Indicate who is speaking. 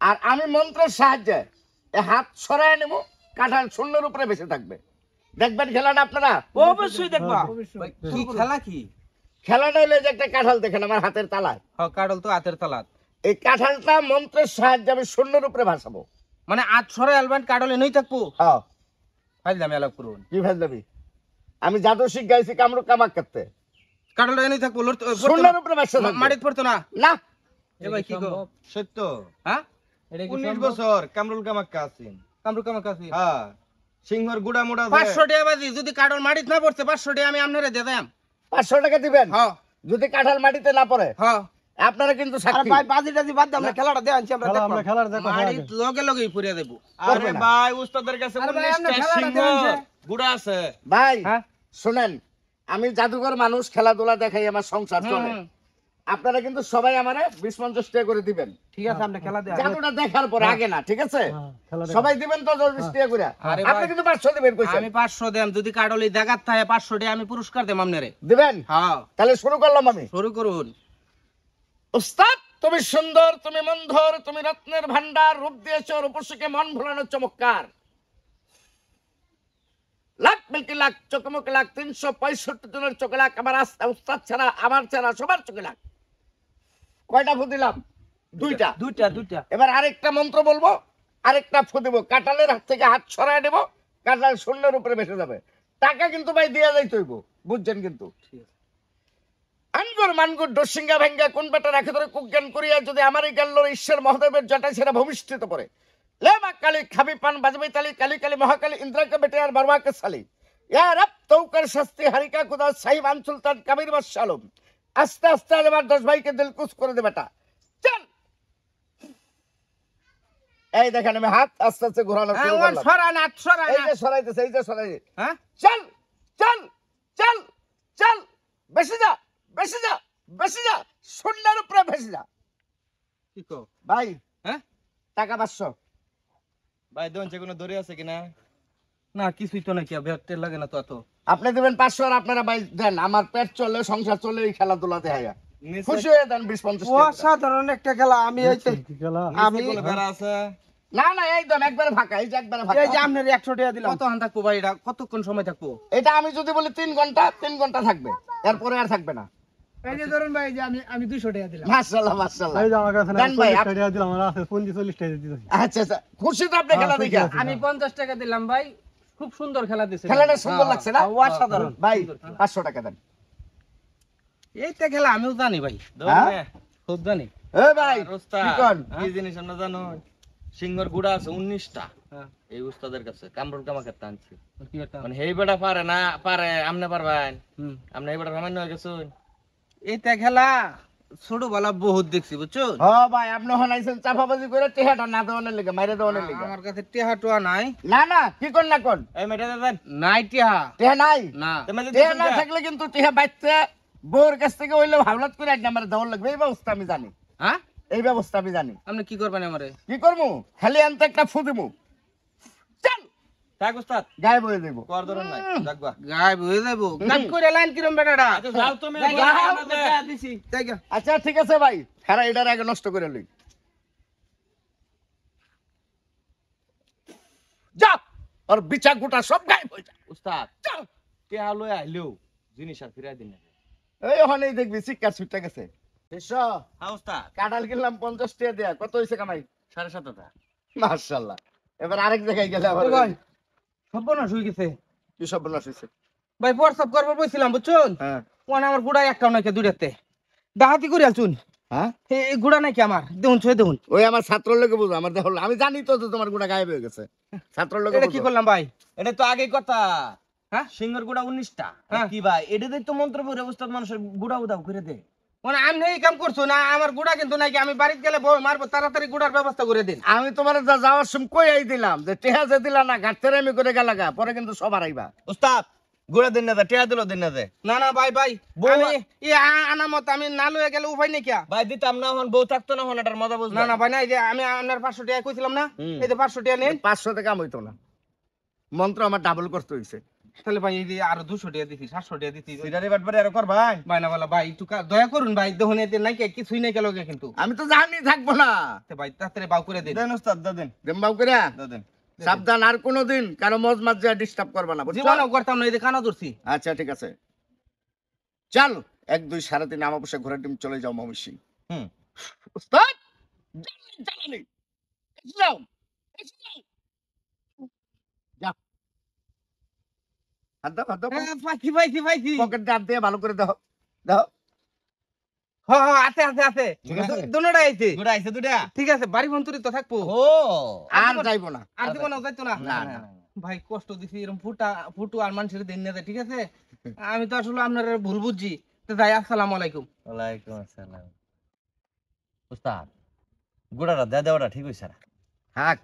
Speaker 1: আর আমি মন্ত্রের সাহায্যে হাত সরায় নেব, কাঁঠাল শূন্যের উপরে বেঁচে থাকবে। দেখবেন খেলাটা আপনারা?
Speaker 2: অবশ্যই দেখবা। কি খেলা কি?
Speaker 1: খেলাটা হলো যে একটা কাঁঠাল দেখেন আমার হাতের তালায়।
Speaker 2: হ্যাঁ, কাঁঠাল তো হাতের তালাত।
Speaker 1: এই কাঁঠালটা মন্ত্রের সাহায্যে আমি শূন্যের উপরে ভাসাবো।
Speaker 2: মানে আট সরে আলবান কাঁঠাল এনেই থাকবো।
Speaker 1: হ্যাঁ,
Speaker 2: ফাইল দামি আলাপ করুন।
Speaker 1: কি ফেল দেবি? আমি জাদু শিখাইছি কামরু কামাক করতে।
Speaker 2: কাঁঠাল এনেই থাকবো,
Speaker 1: শূন্যের উপরে ভাসা থাকবে।
Speaker 2: মাটিত পড়তো না।
Speaker 1: না,
Speaker 2: এ ভাই কি গো?
Speaker 3: সত্য।
Speaker 2: হ্যাঁ,
Speaker 3: 19 বছর কামরুল কামাক্কা আছেন।
Speaker 2: কামরু কামা কাছে
Speaker 3: হ্যাঁ, সিংহর গুড়া মোড়া
Speaker 2: 500 টাকা বাজি। যদি কাঁঠাল মাটিত না পড়ছে 500 টাকা আমি আপনারে দিয়ে দাম।
Speaker 1: 500 টাকা দিবেন
Speaker 2: হ্যাঁ
Speaker 1: যদি কাঁঠাল মাটিতে না পড়ে।
Speaker 2: হ্যাঁ,
Speaker 1: আপনারা কিন্তু
Speaker 2: আরে
Speaker 1: সাক্ষী।
Speaker 2: ভাই বাজি টাজি বাদ দাও, আমরা খেলাটা দেখাচ্ছি, আমরা দেখব।
Speaker 4: আমরা খেলার দেখো
Speaker 2: মাটিত লগে লগেই পুরিয়া দেব।
Speaker 3: আরে ভাই উস্তাদের কাছে
Speaker 2: আরে ভাই,
Speaker 3: 19টা
Speaker 2: আমরা খেলাটা
Speaker 3: সিংহ
Speaker 2: দেখেন
Speaker 3: গুড়া আছে।
Speaker 1: ভাই
Speaker 2: হ্যাঁ
Speaker 1: শুনেন, আমি জাদুঘর মানুষ, খেলাধুলা দেখাই আমার সংসার চলে। আপনারা কিন্তু সবাই আমারে 20-50 টাকা করে দিবেন।
Speaker 2: ঠিক আছে, আমরা খেলা দেখ।
Speaker 1: জাদুটা দেখার পরে আগে না, ঠিক আছে?
Speaker 4: খেলা
Speaker 1: সবাই দিবেন তো 20 টাকা করে।
Speaker 2: আরে
Speaker 1: আপনি
Speaker 2: ভাই,
Speaker 1: কিন্তু 500 দিবেন কইছেন।
Speaker 2: আমি 500 দেম। যদি কাঁঠালি দেখাত থাকে 500 টাকা আমি পুরস্কার দেম আপনারে।
Speaker 1: দিবেন?
Speaker 2: হ্যাঁ,
Speaker 1: তাহলে শুরু করলাম আমি।
Speaker 2: শুরু করুন।
Speaker 1: উস্তাদ, তুমি সুন্দর, তুমি মন্ধর, তুমি রত্নের ভান্ডার, রূপ দিয়েছ রূপসীকে মন ভোলানো চমৎকার। লাখ মিল্কি লাখ, চকমক লাখ, 365 জনের চোখে লাখ, আমার উস্তাদ ছাড়া, আমার ছাড়া সবার চোখে লাখ। কয়টা ফু দিলাম? দুইটা।
Speaker 2: দুইটা।
Speaker 1: এবার আরেকটা মন্ত্র বলবো, আরেকটা ফু দিব, কাঁঠালের হাত থেকে হাত সরায় দেবো, কাঁঠাল শূন্যের উপরে বেসে যাবে। টাকা কিন্তু ভাই দিয়ে যাইতে হইব, বুঝছেন? কিন্তু আনগুর মানগুর ডসিঙ্গা ভেঙ্গা কোন বেটা রাখে ধরে কুজ্ঞান করিয়া যদি আমারই গেল ঈশ্বর মহাদেবের জটায় সেরা ভূমিষ্ঠিত পড়ে। লে মা কালী খাবি পান বাজবে তালি, কালী কালী মহাকালী ইন্দ্রাকে বেটে আর বারবাকে সালি। ইয়া রব তৌকার শাস্তি হারিকা খুদা সাহিব আন সুলতান কাবির বাদশালম। আস্তে আস্তে আজ আমার 10 ভাইকে দিলকুশ করে দে বেটা। চল, এই দেখেন আমি হাত আস্তে আস্তে ঘোরানো শুরু
Speaker 2: হ্যাঁ,
Speaker 1: করলাম।
Speaker 2: সরান হাত সরান।
Speaker 1: এই যে সরাইতেছে, এই যে সরাই।
Speaker 2: হ্যাঁ,
Speaker 1: চল চল চল চল, বেশি যা বেশি যা বেশি যা, শূন্যের উপরে বেশি যা।
Speaker 2: কি কো
Speaker 1: ভাই
Speaker 2: হ্যাঁ?
Speaker 1: টাকা 500।
Speaker 3: ভাই দোনছে কোনো দড়ি আছে কিনা?
Speaker 2: না কিছুই তো নাকি, বেতে লাগে না তো এত।
Speaker 1: আপনি দিবেন 500 আর আপনারা ভাই দেন, আমার পেট চলে, সংসার চলে, এই খেলাধুলাতে হায়া
Speaker 3: নিচে
Speaker 1: খুশি হয়ে দেন 20-50 টাকা।
Speaker 2: অসাধারণ একটা খেলা। আমি এই যে
Speaker 4: খেলা
Speaker 3: আমি কোনো বেড়া আছে?
Speaker 1: না না, একদম একবারে ফাঁকা, এই যে একবারে ফাঁকা।
Speaker 2: এই যে আপনার 100 টাকা দিলাম। কতক্ষণ থাকবো ভাই? এটা কতক্ষণ সময় থাকবো?
Speaker 1: এটা আমি যদি বলি 3 ঘন্টা, 3 ঘন্টা থাকবে, এরপরে আর থাকবে না।
Speaker 5: এই যে ধরুন ভাই, যে আমি 200 টাকা দিলাম।
Speaker 1: মাশাআল্লাহ মাশাআল্লাহ।
Speaker 4: এই যে আমার কাছে
Speaker 1: দেন ভাই,
Speaker 4: 40 টাকা দিলাম, আমার আছে 40 টাকা দিতেছি।
Speaker 1: আচ্ছা আচ্ছা, খুশি তো আপনি খেলা
Speaker 4: খুশি
Speaker 1: দেখা?
Speaker 4: আছি।
Speaker 2: আমি 50 টাকা দিলাম ভাই। খুব সুন্দর খেলা দিছে।
Speaker 1: খেলাটা সুন্দর লাগছে না?
Speaker 2: অসাধারণ
Speaker 1: ভাই 500 টাকা দেন।
Speaker 2: এইটা খেলা আমিও জানি ভাই,
Speaker 3: দৌড়
Speaker 2: খুব জানি।
Speaker 1: এ ভাই কি কোন?
Speaker 3: কি জিনিস আমরা জানো? সিংহর গুড়া আছে 19টা।
Speaker 2: হ্যাঁ,
Speaker 3: এই উস্তাদের কাছে কামরুল কামাকে টানছি।
Speaker 2: কি একটা
Speaker 3: মানে হেই বেটা পারে না, পারে আমনে পারবেন?
Speaker 2: হুম।
Speaker 3: আমনে এই বেটা সামান্য হয়ে গেছুন।
Speaker 2: এইটা খেলা ছোটবেলা বহুত দেখছি, বুঝছো?
Speaker 1: হ্যাঁ ভাই, আপনি হনাইছেন চাপাবাজি করে টেহাটা না দেওয়ানোর লেগে, মাইরে দেওয়ানোর লেগে।
Speaker 2: আমার কাছে টেহা টোয়া নাই।
Speaker 1: না না, কি কোন না কোন?
Speaker 3: এই মেটা দেন।
Speaker 2: নাই টেহা।
Speaker 1: টেহা নাই?
Speaker 2: না।
Speaker 3: তুমি
Speaker 1: টেহা না থাকলে কিন্তু টেহা বাইতে বউর কাছ থেকে হইলে হাওলাত করে 1 নাম্বারে দেওয়ার লাগবে। এই ব্যবস্থা আমি জানি,
Speaker 2: হ্যাঁ,
Speaker 1: এই ব্যবস্থা আমি জানি।
Speaker 2: আপনি কি করবেন আমারে?
Speaker 1: কি করবো? খালি আনতে একটা ফু দিমু, চল
Speaker 3: থাক উস্তাদ,
Speaker 1: গায়ে বয়ে দেবো।
Speaker 3: কর ধরন নাই। যাকবা।
Speaker 2: গায়েব হয়ে যাবো। গায়েব করে লাইন কিরম বেটাটা?
Speaker 3: আচ্ছা যাও তুমি।
Speaker 2: দিছি তাই গা।
Speaker 1: আচ্ছা ঠিক আছে ভাই, খারা এটার আগে নষ্ট করে লই। যা, আর বিচা গোটা সব গায়েব হয়ে যা।
Speaker 3: উস্তাদ,
Speaker 1: চল,
Speaker 3: টেহা লই আইলেও জিনিস আর ফিরাই দিন না।
Speaker 1: এই ওখানেই দেখবি শিক্ষা ছুটে গেছে। বিশ্ব
Speaker 3: হ্যাঁ উস্তাদ,
Speaker 1: কাঁঠাল কিনলাম 50 টাকা দেয়া, কত হয়েছে কামাই?
Speaker 3: 7.5
Speaker 1: মাশাআল্লাহ। এবার আরেক জায়গায় গেলে আবার
Speaker 2: ভাই সর্বনাশ হয়ে গেছে
Speaker 1: কি সব বলাস হয়েছে?
Speaker 2: ভাই। হোয়াটসঅ্যাপ করবো বলছিলাম, বুঝছুন?
Speaker 1: হ্যাঁ
Speaker 2: ওখানে আমার গুড়া একটাও নাকি, দুইটাতে ডাহাতি করে আলছুন।
Speaker 1: হ্যাঁ,
Speaker 2: এই গুড়া নাকি আমার, দেখুন ছুঁয়ে দেখুন।
Speaker 1: ওই আমার ছাত্র লোকে বুঝো, আমার দেখো আমি জানি তো যে তোমার গোটা গায়েব হয়ে গেছে। ছাত্র লোকে
Speaker 2: এটা কি করলাম ভাই?
Speaker 3: এটা তো আগে কথা।
Speaker 2: হ্যাঁ?
Speaker 3: সিংহর গুড়া 19টা।
Speaker 2: হ্যাঁ।
Speaker 3: কি ভাই, এটাতে তো মন্ত্র পড়ে উস্তাদ মানুষের গুড়া উদাও করে দে।
Speaker 2: মানে আমি এই কাম করছো না, আমার গুড়া কিন্তু নাকি আমি বাড়িতে গেলে বউ মারবো, তাড়াতাড়ি গুড়ার ব্যবস্থা করে দিন।
Speaker 1: আমি তোমার যাওয়ার সময় কই দিলাম যে টেহা যে দিলা না, ঘাটতে আমি করে গেলাগা, পরে কিন্তু সব আইবা।
Speaker 3: উস্তাদ, গুড়া দিন না দে, টেহা দিলো দিন না দে।
Speaker 2: না না ভাই ভাই,
Speaker 3: বউ-
Speaker 2: আমি আনামত আমি না লয়ে গেলে উপায় নেই কিয়া।
Speaker 3: ভাই দিতাম না, হন বউ থাকতো না, হন এটার মজা বুঝ
Speaker 2: না না ভাই, না এই যে আমি আপনার 500 টাকা কইছিলাম না,
Speaker 1: হুম।
Speaker 2: এই যে 500 টাকা নেন।
Speaker 1: 500 টাকা হইতো না, মন্ত্র আমার ডাবল করতে হইছে।
Speaker 2: তাহলে ভাই এই যে আরো 200 টাকা দিছি 700 টাকা দিছি
Speaker 3: সিটারি বাটবারে আর কর ভাই
Speaker 2: ভাই না বলা ভাই একটু দয়া করুন ভাই দেখুন এতে নাই কিছুই নাই গেল কিন্তু
Speaker 1: আমি তো জানি থাকবো না।
Speaker 2: তে ভাই তাড়াতাড়ি বাউ করে দিন
Speaker 3: দেন ওস্তাদ দেন
Speaker 1: দেমবাউ করে
Speaker 3: দেন
Speaker 1: সাবধান, আর কোনোদিন কারো মজ মাঝে ডিস্টার্ব করবে না, বুঝছো?
Speaker 2: জীবনও করতাম না এই যে কানা ধরছি
Speaker 1: আচ্ছা ঠিক আছে, চল 1 2 3.5 আমাবস্যা ঘোরার টিম চলে যাও মহসিন।
Speaker 3: হুম
Speaker 1: উস্তাদ জ্বালানি যাও যা, হাত দাও
Speaker 2: পাইছি পাইছি পাইছি
Speaker 1: পকেটে হাত দিয়ে ভালো করে দাও দাও।
Speaker 2: হ্যাঁ আছে আছে আছে
Speaker 1: ঠিক আছে?
Speaker 2: দুটোটা আইছে
Speaker 3: গুড়া আইছে দুটা
Speaker 2: ঠিক আছে বাড়ি ভন্তরি তো থাকবো
Speaker 3: ও
Speaker 1: আর যাইবো না।
Speaker 2: আর জীবন যাইতো না
Speaker 1: না না
Speaker 2: ভাই কষ্ট দিছি এরকম ফুটু আর মানুষের দিন না যায়, ঠিক আছে? আমি তো আসলে আপনার ভুল বুঝছি তো যাই, আসসালামু আলাইকুম।
Speaker 3: ওয়ালাইকুম আসসালাম উস্তাদ গুড়াটা দে দেওয়াটা ঠিক হইছে না
Speaker 1: থাক